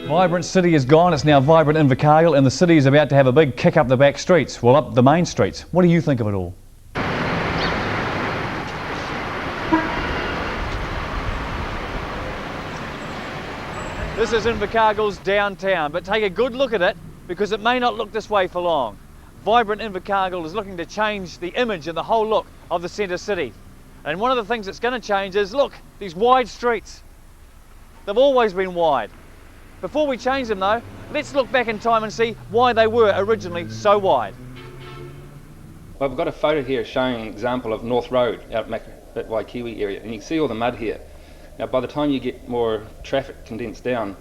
Vibrant City is gone, it's now vibrant Invercargill, and the city is about to have a big kick up the back streets, well, up the main streets. What do you think of it all? This is Invercargill's downtown, but take a good look at it because it may not look this way for long. Vibrant Invercargill is looking to change the image and the whole look of the centre city. And one of the things that's going to change is, look, these wide streets. They've always been wide. Before we change them though, let's look back in time and see why they were originally so wide. Well, I've got a photo here showing an example of North Road out at Waikiwi area, and you can see all the mud here. Now by the time you get more traffic condensed down,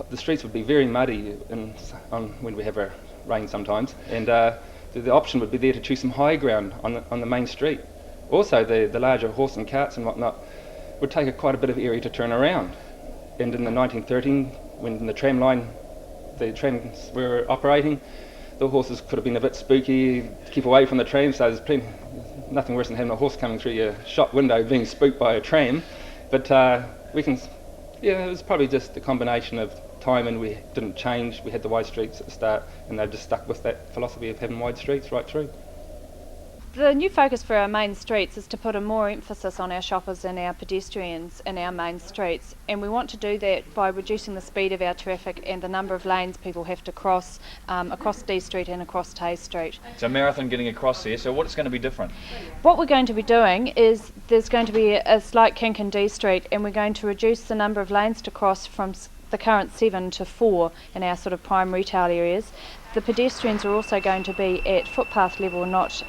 the streets would be very muddy when we have our rain sometimes, and the option would be there to choose some high ground on the main street. Also the larger horse and carts and whatnot would take quite a bit of area to turn around. And in the 1913, when the trams were operating, the horses could have been a bit spooky to keep away from the trams, so there's nothing worse than having a horse coming through your shop window being spooked by a tram. But it was probably just a combination of time, and we didn't change. We had the wide streets at the start, and they've just stuck with that philosophy of having wide streets right through. The new focus for our main streets is to put a more emphasis on our shoppers and our pedestrians in our main streets, and we want to do that by reducing the speed of our traffic and the number of lanes people have to cross across D Street and across Tay Street. It's a marathon getting across here, so what's going to be different? What we're going to be doing is there's going to be a slight kink in D Street, and we're going to reduce the number of lanes to cross from the current 7 to 4 in our sort of prime retail areas. The pedestrians are also going to be at footpath level, not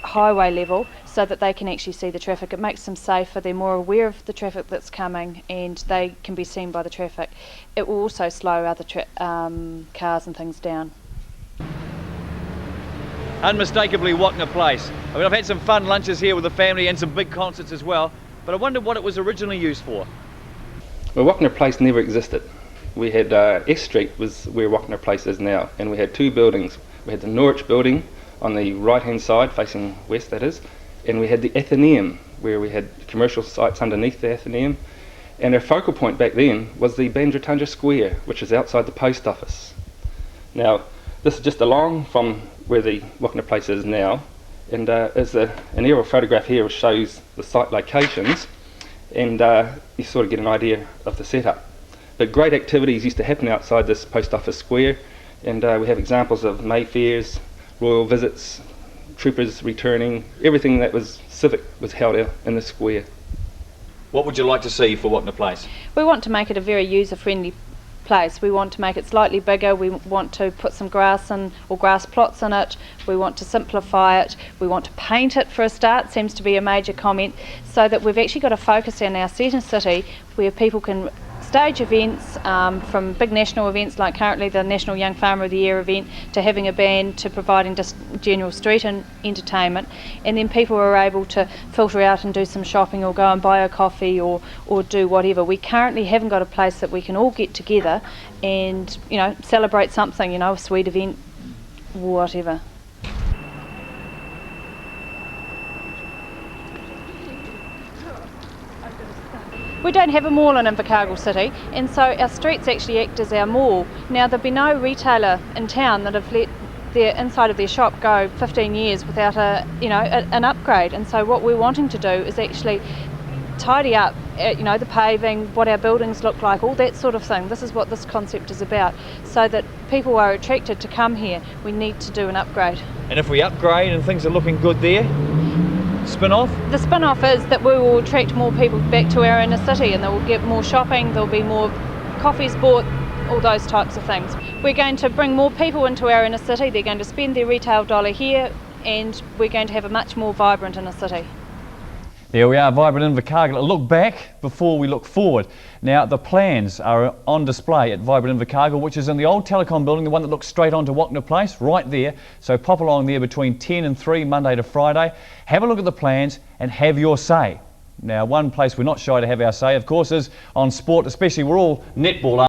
highway level, so that they can actually see the traffic. It makes them safer, they're more aware of the traffic that's coming, and they can be seen by the traffic. It will also slow other cars and things down. Unmistakably Wapner Place. I mean, I've had some fun lunches here with the family and some big concerts as well, but I wonder what it was originally used for. Well, Wapner Place never existed. We had S Street was where Wapner Place is now, and we had two buildings. We had the Norwich building on the right hand side, facing west that is, and we had the Athenaeum, where we had commercial sites underneath the Athenaeum, and our focal point back then was the Bandratanga Square, which is outside the post office. Now this is just along from where the Wapner Place is now, and there's an aerial photograph here which shows the site locations, and you sort of get an idea of the setup. But great activities used to happen outside this post office square, and we have examples of Mayfairs, royal visits, troopers returning, everything that was civic was held out in the square. What would you like to see for Wapner Place? We want to make it a very user-friendly place. We want to make it slightly bigger. We want to put some grass in, or grass plots in it. We want to simplify it. We want to paint it for a start, seems to be a major comment, so that we've actually got a focus in our centre city where people can stage events, from big national events like currently the National Young Farmer of the Year event, to having a band, to providing just general street entertainment, and then people are able to filter out and do some shopping or go and buy a coffee or do whatever. We currently haven't got a place that we can all get together and, you know, celebrate something, you know, a sweet event, whatever. We don't have a mall in Invercargill City, and so our streets actually act as our mall. Now there'll be no retailer in town that have let their inside of their shop go 15 years without an upgrade, and so what we're wanting to do is actually tidy up the paving, what our buildings look like, all that sort of thing. This is what this concept is about, so that people are attracted to come here. We need to do an upgrade. And if we upgrade and things are looking good there, spin-off? The spin-off is that we will attract more people back to our inner city, and they will get more shopping, there'll be more coffees bought, all those types of things. We're going to bring more people into our inner city, they're going to spend their retail dollar here, and we're going to have a much more vibrant inner city. There we are, Vibrant Invercargill. A look back before we look forward. Now, the plans are on display at Vibrant Invercargill, which is in the old telecom building, the one that looks straight onto Wapner Place, right there. So pop along there between 10 and 3, Monday to Friday. Have a look at the plans and have your say. Now, one place we're not shy to have our say, of course, is on sport, especially we're all netball